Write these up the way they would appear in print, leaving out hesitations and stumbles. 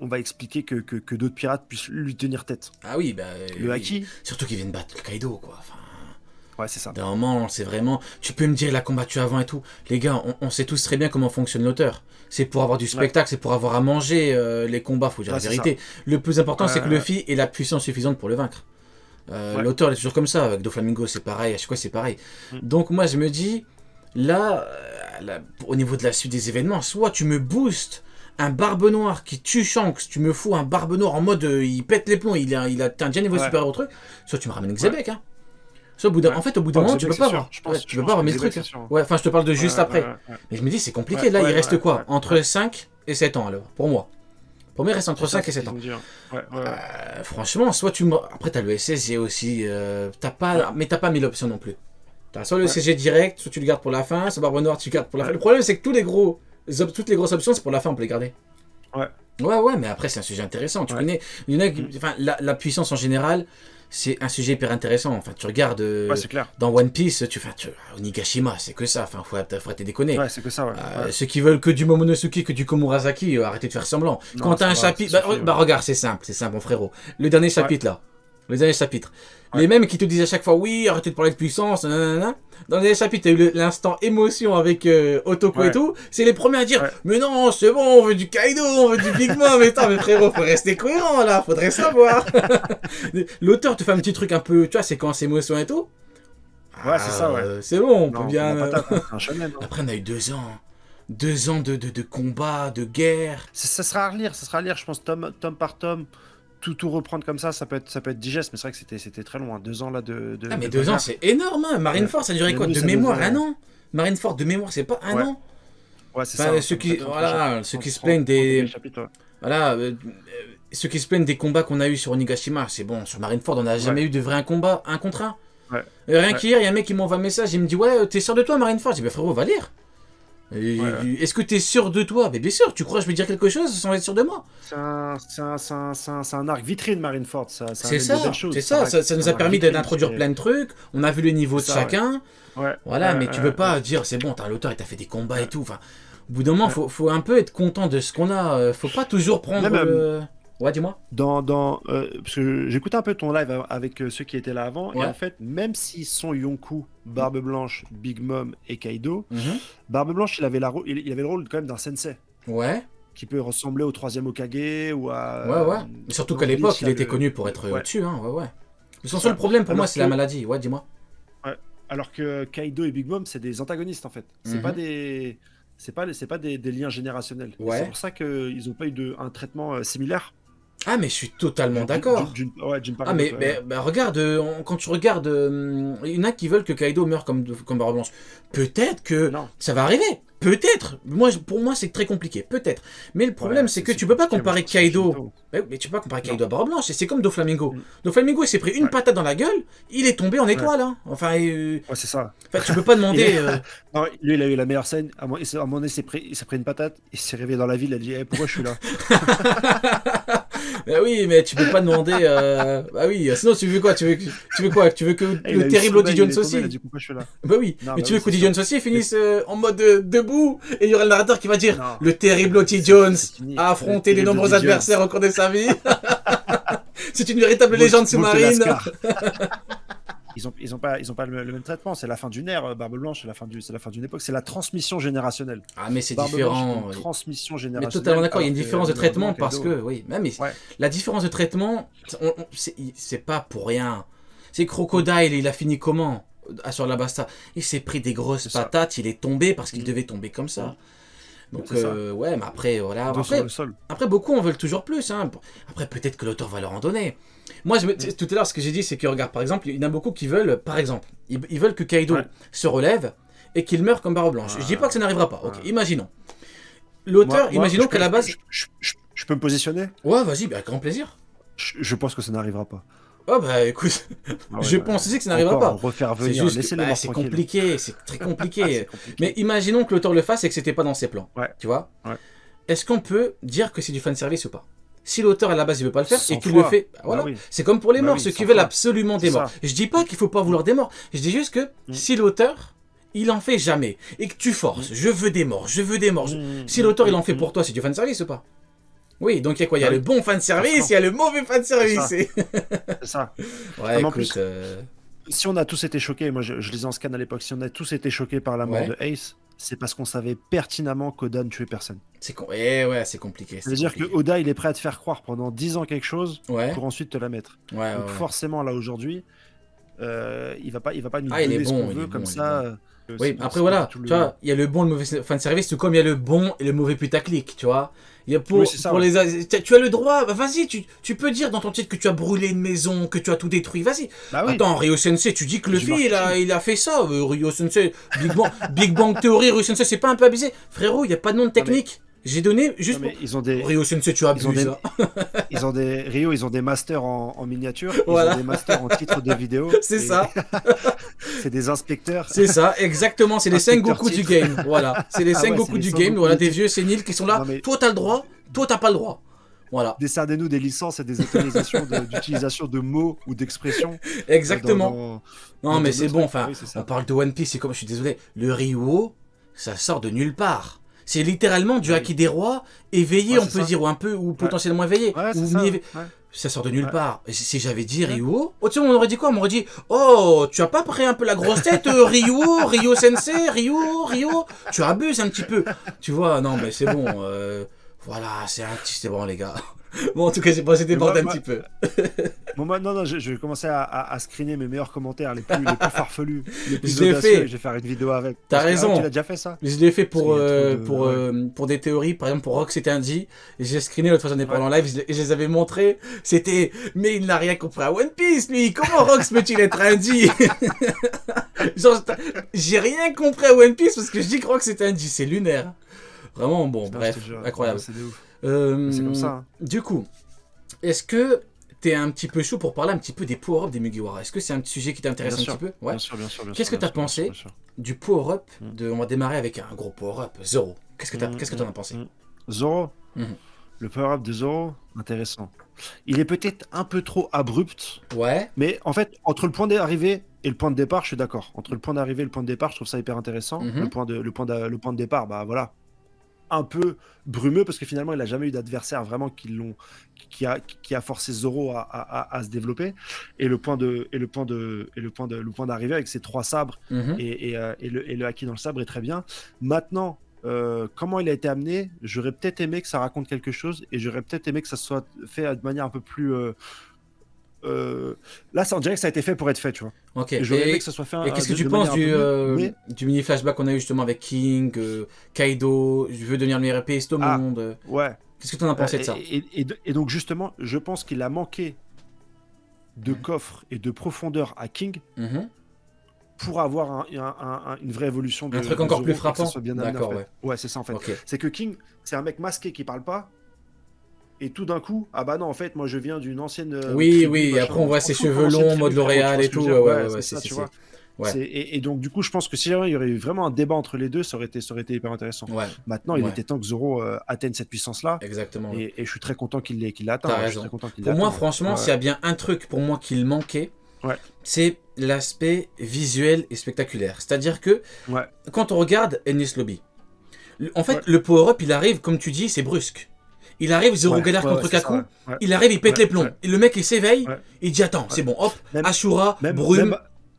on va expliquer que d'autres pirates puissent lui tenir tête. Ah oui, bah. Le haki. Surtout qu'ils viennent battre le Kaido, quoi. Enfin. Ouais, c'est ça. D'un moment, c'est vraiment. Tu peux me dire, il a combattu avant et tout. Les gars, on sait tous très bien comment fonctionne l'auteur. C'est pour avoir du spectacle, c'est pour avoir à manger les combats, faut dire la vérité. Le plus important, c'est que Luffy ait la puissance suffisante pour le vaincre. L'auteur est toujours comme ça. Avec Doflamingo, c'est pareil. À chaque fois, c'est pareil. Donc, moi, je me dis, là, au niveau de la suite des événements, soit tu me boostes un barbe noire qui tue Shanks, tu me fous un barbe noire en mode il pète les plombs, il a un déjà niveau supérieur au truc, soit tu me ramènes Xebec, hein. Soit en fait, au bout d'un moment, tu peux pas avoir. Tu peux pas avoir mes trucs. Ouais, enfin, je te parle de juste après. Mais je me dis, c'est compliqué. Là, il reste quoi entre 5 et 7 ans, alors, pour moi. Pour moi, il reste entre 5 et 7 ans. Franchement, soit tu me. Après, t'as le SSG aussi. Mais t'as pas 1000 options non plus. T'as soit le SSG direct, soit tu le gardes pour la fin, soit Barbe Noire, tu le gardes pour la fin. Le problème, c'est que toutes les grosses options, c'est pour la fin, on peut les garder. Ouais, mais après, c'est un sujet intéressant. Tu connais. Il y en a qui. Enfin, la puissance en général. C'est un sujet hyper intéressant. Enfin, tu regardes dans One Piece, Onigashima, c'est que ça. Enfin, faut arrêter de déconner. Ouais, c'est que ça. Ceux qui veulent que du Momonosuke, que du Komurasaki, arrêtez de faire semblant. Non, quand t'as un chapitre, regarde, c'est simple, mon frérot. Le dernier chapitre là, les mêmes qui te disent à chaque fois, oui, arrêtez de parler de puissance, nanana. Dans les chapitres, t'as eu l'instant émotion avec Otoko et tout. C'est les premiers à dire, mais non, c'est bon, on veut du Kaido, on veut du Big Mom. Mais frérot, faut rester cohérent là, faudrait savoir. L'auteur te fait un petit truc un peu, tu vois, séquence émotion et tout. Ouais, c'est ça, c'est bon, on peut bien. Après, on a eu 2 ans. 2 ans de combat, de guerre. Ça sera à relire, je pense, tome par tome. Tout reprendre comme ça peut être digeste, mais c'est vrai que c'était très long, 2 ans là de mais 2 ans c'est énorme, hein. Marineford ça a duré quoi, de mémoire, 1 an. Marineford de mémoire c'est pas 1 an. Ouais, c'est ça. Ceux qui se plaignent des ceux qui se plaignent des combats qu'on a eu sur Onigashima, c'est bon, sur Marineford on n'a jamais eu de vrai combat, 1 contre 1. Rien qu'hier, il y a un mec qui m'envoie un message, il me dit ouais, t'es sûr de toi Marineford? Je dis bah frérot, va lire. Est-ce que t'es sûr de toi? Mais bien sûr, tu crois que je vais dire quelque chose sans être sûr de moi? C'est un arc vitrine Marineford, c'est ça, ça nous a permis d'introduire plein de trucs, on a vu le niveau de chacun, mais tu veux pas dire c'est bon, l'auteur il t'a fait des combats et tout, enfin, au bout d'un moment faut un peu être content de ce qu'on a, faut pas toujours prendre Ouais, dis-moi. Parce que j'écoutais un peu ton live avec ceux qui étaient là avant, et en fait, même s'ils sont Yonkou, Barbe Blanche, Big Mom et Kaido, Barbe Blanche, il avait le rôle quand même d'un sensei. Ouais. Qui peut ressembler au 3e Hokage ou à... Ouais. Mais surtout qu'à l'époque, il était connu pour être au-dessus, hein, ouais. Son seul problème pour moi, c'est la maladie. Ouais, dis-moi. Ouais. Alors que Kaido et Big Mom, c'est des antagonistes, en fait. C'est pas des... C'est pas des liens générationnels. C'est pour ça qu'ils n'ont pas eu un traitement similaire. Ah mais je suis totalement d'accord. Regarde, quand tu regardes, il y en a qui veulent que Kaido meure comme Barbe Blanche. Peut-être que ça va arriver. Peut-être. Pour moi, c'est très compliqué. Peut-être. Mais le problème, c'est que tu peux pas comparer Kaido. Mais tu peux pas comparer Kaido à Barbe Blanche. Et c'est comme Doflamingo. Doflamingo, il s'est pris une patate dans la gueule. Il est tombé en étoile. Hein. Enfin, c'est ça. Enfin, tu peux pas demander. Non, lui, il a eu la meilleure scène. À un moment donné, il s'est pris une patate. Il s'est réveillé dans la ville. Il a dit pourquoi je suis là? Bah oui, mais tu peux pas demander. Bah oui, sinon tu veux quoi? Tu veux que le terrible Oddie Jones aussi? Bah oui, mais tu veux que Oddie Jones aussi finisse en mode debout et il y aura le narrateur qui va dire le terrible Oddie Jones a affronté de nombreux adversaires au cours de sa vie. C'est une véritable légende sous-marine. Ils ont pas le même traitement. C'est la fin d'une ère, Barbe Blanche. C'est la fin d'une époque. C'est la transmission générationnelle. Ah mais c'est Barbe différent. Blanche, transmission générationnelle. Mais totalement d'accord. Il y a une différence de traitement parce que la différence de traitement, c'est pas pour rien. C'est Crocodile. Il a fini comment sur la Basta? Il s'est pris des grosses patates. Il est tombé parce qu'il devait tomber comme ça. Donc mais après voilà. Après beaucoup en veulent toujours plus. Hein. Après peut-être que l'auteur va leur en donner. Moi, tout à l'heure, ce que j'ai dit, c'est que, regarde, par exemple, il y en a beaucoup qui veulent, par exemple, ils veulent que Kaido se relève et qu'il meure comme Barbe Blanche. Je dis pas que ça n'arrivera pas, ok, imaginons. L'auteur, imaginons qu'à la base... Je peux me positionner? Ouais, vas-y, avec grand plaisir. Je pense que ça n'arrivera pas. Oh bah écoute, je pense aussi que ça n'arrivera pas. Refaire venir, c'est compliqué, c'est très compliqué. Mais imaginons que l'auteur le fasse et que c'était pas dans ses plans, tu vois. Est-ce qu'on peut dire que c'est du fanservice ou pas? Si l'auteur à la base il veut pas le faire et qu'il le fait, voilà. C'est comme pour les morts, ceux qui veulent absolument des morts. Je dis pas qu'il faut pas vouloir des morts, je dis juste que si l'auteur il en fait jamais et que tu forces, je veux des morts. Si l'auteur il en fait pour toi, c'est du fanservice ou pas? Oui, donc il y a quoi? Il y a le bon fanservice, il y a le mauvais fanservice. C'est ça. Ouais, écoute... Plus, si on a tous été choqués, moi je lisais en scan à l'époque, si on a tous été choqués par la mort de Ace, c'est parce qu'on savait pertinemment qu'Oda ne tuait personne. C'est c'est compliqué. Ça veut dire que Oda, il est prêt à te faire croire pendant 10 ans quelque chose pour ensuite te la mettre. Donc forcément, là aujourd'hui, il va pas nous donner ce qu'on veut comme ça. Oui, après voilà, tu vois, il y a le bon et le mauvais fanservice, tout comme il y a le bon et le mauvais putaclic, tu vois. Il y a pour les... Tu as le droit, vas-y, tu peux dire dans ton titre que tu as brûlé une maison, que tu as tout détruit, vas-y. Bah oui. Attends, Ryo Sensei, tu dis que Luffy, il a fait ça, Ryo Sensei, Big Bang Theory, Ryo Sensei, c'est pas un peu abusé? Frérot, il n'y a pas de nom de technique. J'ai donné juste pour... ils ont des... Ryo Sensei, tu abuses. Ils ont des masters en miniature, ils ont des masters en titre de vidéo. C'est ça. C'est des inspecteurs. C'est ça, exactement. C'est les Sengoku du game. Voilà. C'est les Sengoku du game. Voilà, des vieux séniles qui sont là. Toi, t'as le droit. Toi, t'as pas le droit. Voilà. Décernez-nous des licences et des autorisations d'utilisation de mots ou d'expressions. Exactement. Non, mais c'est bon. Enfin, on parle de One Piece. C'est comme, je suis désolé, le Ryuo, ça sort de nulle part. C'est littéralement du Haki des rois éveillé, on peut dire, ou un peu, ou potentiellement éveillé. Ça sort de nulle part. Si j'avais dit Ryuo, tu sais, on aurait dit quoi? On m'aurait dit, oh, tu as pas pris un peu la grosse tête, Ryo Sensei, Ryo, tu abuses un petit peu. Tu vois, non, mais c'est bon. Voilà, c'est bon, les gars. Bon, en tout cas, j'ai pas été débordé un petit peu. Bon, moi, non, je vais commencer à screener mes meilleurs commentaires, les plus farfelus, les plus audacieux. Je vais faire une vidéo avec. T'as raison. Tu l'as déjà fait, ça? Je l'ai fait pour des théories, par exemple pour Rox c'était indie. J'ai screené l'autre fois, j'en ai parlé en live et je les avais montrés. C'était, mais il n'a rien compris à One Piece, lui. Comment Rox peut-il être indie? Genre, j'ai rien compris à One Piece parce que je dis que Rox c'était indie. C'est lunaire. Vraiment, bon, bref, incroyable. C'est de ouf. C'est comme ça. Hein. Du coup, est-ce que t'es un petit peu chaud pour parler un petit peu des power-up des Mugiwara? Est-ce que c'est un petit sujet qui t'intéresse un petit peu? Ouais. Bien sûr. Qu'est-ce que t'as pensé du power-up de... On va démarrer avec un gros power-up, Zoro. Qu'est-ce que t'en as pensé? Zoro. Le power-up de Zoro, intéressant. Il est peut-être un peu trop abrupt. Ouais. Mais en fait, entre le point d'arrivée et le point de départ, je suis d'accord. Entre le point d'arrivée et le point de départ, je trouve ça hyper intéressant. Le point de départ, bah voilà. Un peu brumeux parce que finalement il n'a jamais eu d'adversaire vraiment qui a forcé Zoro à se développer, et le point d'arrivée avec ses 3 sabres et le haki dans le sabre est très bien. Maintenant, comment il a été amené, j'aurais peut-être aimé que ça raconte quelque chose, et j'aurais peut-être aimé que ça soit fait de manière un peu plus là, ça on dirait que ça a été fait pour être fait, tu vois. Ok. Et j'aurais aimé que ça soit fait. Et qu'est-ce que tu penses du mini flashback qu'on a eu justement avec King, Kaido, je veux devenir le meilleur épéiste au monde. Ouais. Qu'est-ce que tu en as pensé de ça? Et donc justement, je pense qu'il a manqué de coffre et de profondeur à King pour avoir une vraie évolution. Un truc encore plus frappant. D'accord, ouais. Ouais, c'est ça en fait. Okay. C'est que King, c'est un mec masqué qui parle pas. Et tout d'un coup, ah bah non, en fait, moi je viens d'une ancienne. Oui, après on voit ses cheveux longs, mode L'Oréal et tout. Ouais, c'est ça, tu vois. Et donc, du coup, je pense que si jamais il y aurait eu vraiment un débat entre les deux, ça aurait été hyper intéressant. Ouais. Maintenant, il était temps que Zoro atteigne cette puissance-là. Exactement. Et je suis très content qu'il l'ait atteint. T'as raison. Pour moi, franchement, s'il y a bien un truc pour moi qu'il manquait, c'est l'aspect visuel et spectaculaire. C'est-à-dire que quand on regarde Enies Lobby, en fait, le power-up, il arrive, comme tu dis, c'est brusque. Il arrive, Zoro galère contre Kaku, il arrive, il pète les plombs. Et le mec, il s'éveille, il dit attends, c'est bon, hop, Ashura, brume.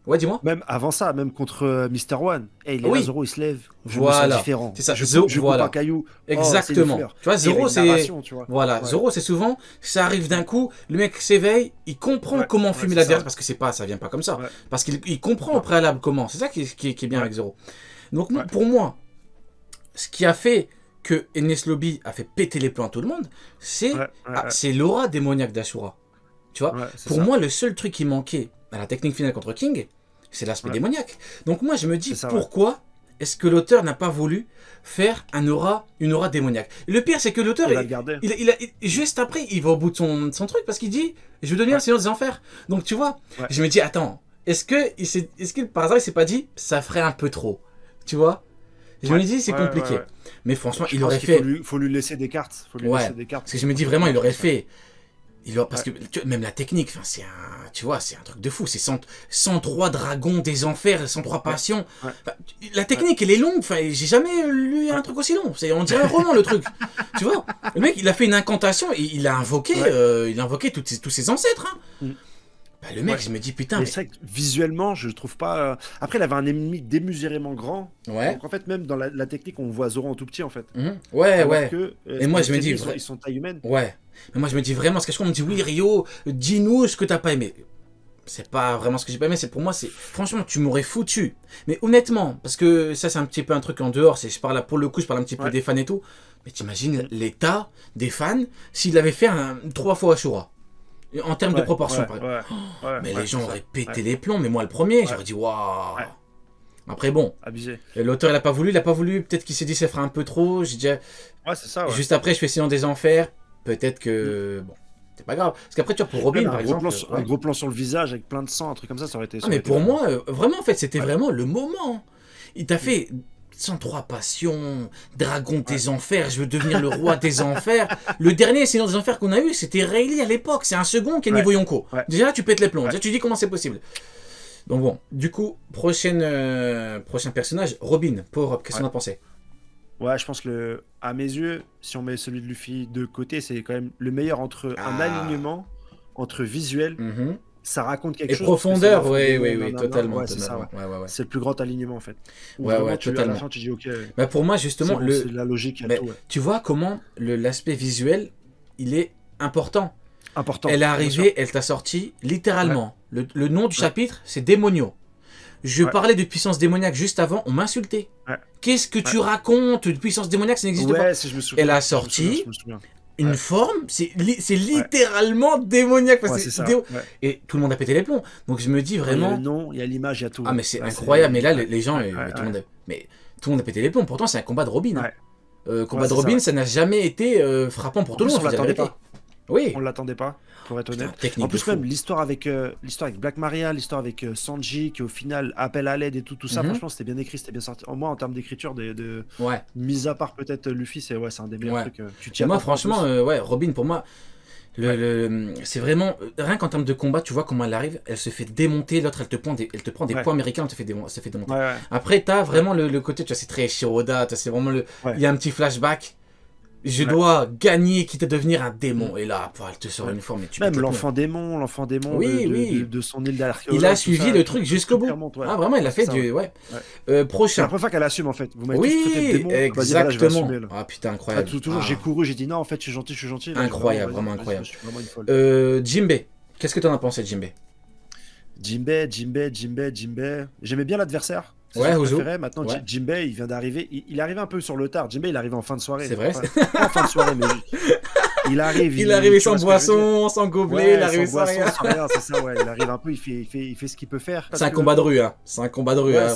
Ouais, dis-moi. Même avant ça, même contre Mr. One, il est là, Zoro, il se lève, je me sens différent. C'est ça, je coupe un caillou. Exactement. Tu vois, Zoro, c'est... Voilà, Zoro, c'est souvent, ça arrive d'un coup, le mec s'éveille, il comprend comment fumer l'adversaire, parce que ça vient pas comme ça. Parce qu'il comprend au préalable comment. C'est ça qui est bien avec Zoro. Donc, pour moi, ce qui a fait que Enies Lobby a fait péter les plombs à tout le monde, c'est l'aura démoniaque d'Ashura. Tu vois, pour moi, le seul truc qui manquait à la technique finale contre King, c'est l'aspect démoniaque. Donc moi, je me dis, pourquoi est-ce que l'auteur n'a pas voulu faire une aura démoniaque? Et le pire, c'est que l'auteur, juste après, il va au bout de son truc, parce qu'il dit, je veux devenir le Seigneur des Enfers. Donc tu vois, je me dis, attends, est-ce que par hasard, il s'est pas dit, ça ferait un peu trop? Tu vois? Je me dis, c'est compliqué. Mais franchement, il aurait fait... Faut lui laisser des cartes. Parce que je me dis vraiment, il aurait fait Parce que même la technique, tu vois, c'est un truc de fou. C'est 103 dragons des enfers, 103 passions. Ouais. La technique, elle est longue. J'ai jamais lu un truc aussi long. On dirait un roman, le truc. Tu vois, le mec, il a fait une incantation et il a invoqué, tous ses ancêtres. Hein. Le mec, je me dis putain. Mais c'est vrai que visuellement, je trouve pas. Après, il avait un ennemi démesurément grand. Ouais. Donc en fait, même dans la technique, on voit Zoro en tout petit en fait. Ouais. Que, et moi, je me dis. Ils sont taille humaine. Ouais. Mais moi, je me dis vraiment, parce que on me dit oui, Rio, dis-nous ce que t'as pas aimé. C'est pas vraiment ce que j'ai pas aimé, pour moi, franchement, tu m'aurais foutu. Mais honnêtement, parce que ça, c'est un petit peu un truc en dehors, pour le coup, je parle un petit peu des fans et tout. Mais t'imagines l'état des fans s'il avait fait 3 fois Ashura. En termes de proportion, par exemple. Mais les gens auraient pété les plombs, mais moi le premier, j'aurais dit waouh. Après bon, abusé. L'auteur il a pas voulu, peut-être qu'il s'est dit ça fera un peu trop. J'ai dit c'est ça. Juste après je fais Silence des Enfers, peut-être que bon, c'est pas grave. Parce qu'après tu vois pour Robin par exemple, un gros plan sur le visage avec plein de sang, un truc comme ça aurait été. Mais pour moi, vraiment en fait c'était vraiment le moment. Il t'a fait 103 passions, dragon des enfers, je veux devenir le roi des enfers. Le dernier Seigneur des enfers qu'on a eu, c'était Rayleigh à l'époque. C'est un second qui est niveau Yonko. Déjà là, tu pètes les plombs. Déjà, tu dis comment c'est possible. Donc bon, du coup, prochain personnage, Robin. Power Up, qu'est-ce qu'on a pensé? Ouais, je pense que à mes yeux, si on met celui de Luffy de côté, c'est quand même le meilleur entre un alignement, entre visuel. Ça raconte quelque chose. Et profondeur, oui, totalement. Ouais, c'est ça, ouais. C'est le plus grand alignement en fait. Ouais, totalement. À la fin, tu dis ok. Pour moi, justement, c'est la logique. Tu vois comment l'aspect visuel, il est important. Important. Elle est arrivée, elle t'a sorti littéralement. Le nom du chapitre, c'est Démonio. Je parlais de puissance démoniaque juste avant, on m'insultait. Qu'est-ce que tu racontes de puissance démoniaque, ça n'existe pas. Si je me souviens. Elle a sorti une forme, c'est littéralement démoniaque. C'est ça. Et tout le monde a pété les plombs. Donc je me dis vraiment. Il y a le nom, il y a l'image, il y a tout. Ah, mais c'est incroyable. Mais là, les gens, tout le monde a pété les plombs. Pourtant, c'est un combat de Robin. Combat de Robin, ça n'a jamais été frappant pour tout le monde. On l'attendait pas. Oui. On l'attendait pas, pour être honnête. En plus, même l'histoire avec Black Maria, l'histoire avec Sanji, qui au final appelle à l'aide et tout ça, franchement, c'était bien écrit, c'était bien sorti. Moi, en termes d'écriture, mis à part peut-être Luffy, c'est un des meilleurs trucs. Moi, franchement, Robin, pour moi, c'est vraiment rien qu'en termes de combat, tu vois comment elle arrive, elle se fait démonter, l'autre elle te prend des points américains, elle te fait démonter. Après, t'as vraiment le côté, tu vois, c'est très Shiroda, c'est vraiment il y a un petit flashback. Je dois gagner, quitte à devenir un démon. Et là, elle te sort une forme. Et tu même l'enfant démon de son île d'archéologue. Il a suivi le truc jusqu'au bout. Ah, vraiment, il a fait du. Prochain. C'est la première fois qu'elle assume, en fait. Vous m'avez tous traité de démon. Exactement. Ah, putain, incroyable. Toujours, j'ai couru, j'ai dit non, en fait, je suis gentil. Incroyable, vraiment incroyable. Jinbei. Qu'est-ce que t'en as pensé, Jinbei? Jinbei. J'aimais bien l'adversaire. Ozu. Maintenant, Jinbei, il vient d'arriver. Il est arrivé un peu sur le tard. Jinbei, il arrive en fin de soirée. C'est vrai. Pas en fin de soirée, mais il arrive. Il arrive sans boisson, sans gobelet, il arrive sans rien. C'est ça, il arrive un peu, il fait ce qu'il peut faire. C'est un combat de rue, hein.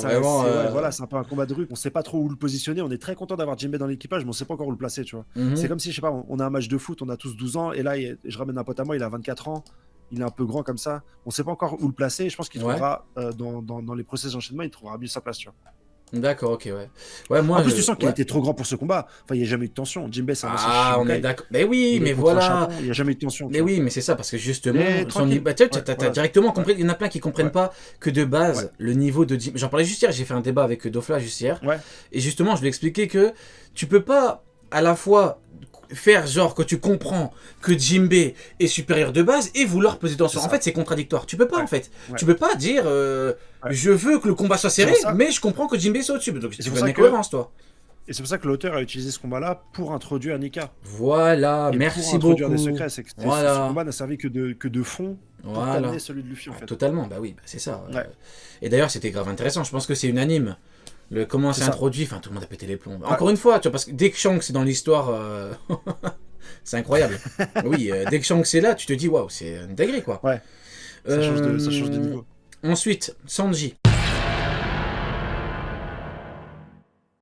Vraiment. Voilà, c'est un peu un combat de rue. On sait pas trop où le positionner. On est très content d'avoir Jinbei dans l'équipage, mais on sait pas encore où le placer, tu vois. C'est comme si, je sais pas, on a un match de foot, on a tous 12 ans, et là, je ramène un pote à moi, il a 24 ans. Il est un peu grand comme ça. On sait pas encore où le placer. Je pense qu'il trouvera dans les process d'enchaînement, il trouvera mieux sa place. Tu vois. D'accord, ok, moi, en plus, tu sens qu'il était trop grand pour ce combat. Enfin, il n'y a jamais eu de tension. Jinbei, c'est un on est d'accord. Mais oui, mais voilà. Il n'y a jamais eu de tension. Mais oui, mais c'est ça, parce que justement, t'as directement compris. Il y en a plein qui comprennent pas que de base, le niveau de Jinbei. J'en parlais juste hier, j'ai fait un débat avec Dofla juste hier. Et justement, je lui ai expliqué que tu peux pas à la fois faire genre que tu comprends que Jinbei est supérieur de base et vouloir poser tension. En fait, c'est contradictoire. Tu peux pas, en fait. Tu peux pas dire je veux que le combat soit serré, mais je comprends que Jinbei soit au-dessus. Donc, tu veux une incohérence, toi. Et c'est pour ça que l'auteur a utilisé ce combat-là pour introduire Nika. Voilà, merci beaucoup. Pour introduire des secrets, c'est que ce combat n'a servi que de fond pour amener celui de Luffy, en fait. Totalement, bah oui, c'est ça. Et d'ailleurs, c'était grave intéressant. Je pense que c'est unanime. Comment c'est introduit, enfin tout le monde a pété les plombs. Encore une fois, tu vois, parce que dès que Shanks est dans l'histoire, c'est incroyable. Oui, dès que Shanks est là, tu te dis waouh, c'est une dinguerie quoi. Ça change de niveau. Ensuite, Sanji.